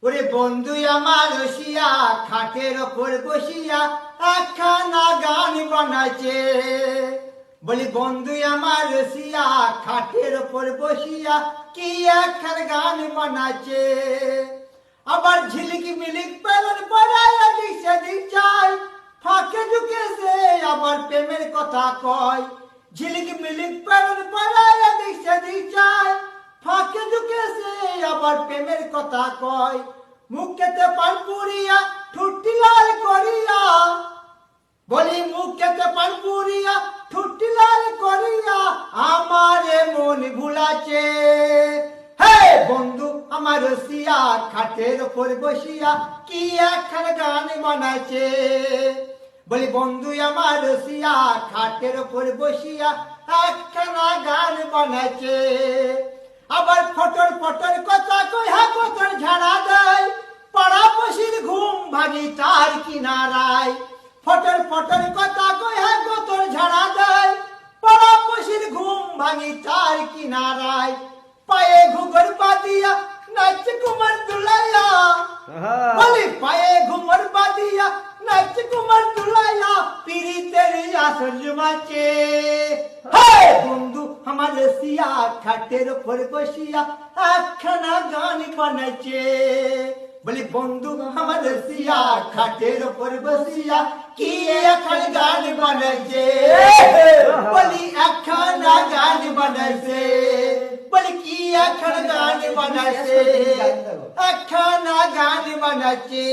ওরে বন্ধু আমার রসিয়া খাটের ওপর বসিয়া একখানা গান বানাইছে। বলি বন্ধু আমার রসিয়া খাটের ওপর বসিয়া কি একখান গান বানাইছে। আবার ঝিলিক মিলিক পেলেন পড়ায় এদিক সেদিক যায়, ফাঁকে ঢুকেছে আবার প্রেমের কথা কয়। ঝিলিক মিলিক পেলেন পড়ায় এদিক সেদিক যায়, ফাঁকে ঢুকেছে আবার প্রেমের কথা কয়। মুখেতে পান পুরিয়া ঠুটি লাল করিয়া, বলি মুখেতে পান পুরিয়া ঠুটি লাল করিয়া আমারে মন ভুলাছে। হে বন্ধু আমার রসিয়া খাটের ওপর বসিয়া কি একখান গান বানাইছে। বলি বন্ধু আমার রসিয়া খাটের ওপর বসিয়া একখানা গান বানাইছে। আবার ফটর ফটর কথা কই হা কতর ঝাড়া দেয়, পাড়া পশির ঘুম ভাঙি তার কিনারায়। ফটর ফটর কথা কই হা কতর ঝাড়া দেয়, পাড়া পশির ঘুম ভাঙি তার কিনারায়। পায়ে ঘুঘর বাদিয়া নাচ কুমার দুলাইয়া, বলি পায়ে ঘুমর বাদিয়া নাচ কুমার দুলাইয়া পিরিতের আসর জমাচ্ছে। হে বন্ধু আমার রসিয়া খাটের ওপর বসিয়া একখানা গান বানাইছে। বলি বন্ধু আমার রসিয়া খাটের ওপর বসিয়া কি একখান গান বানাইছে। বলি একখানা গান বানাইছে। বলি কি একখান গান বানাইছে, একখানা গান বানাইছে।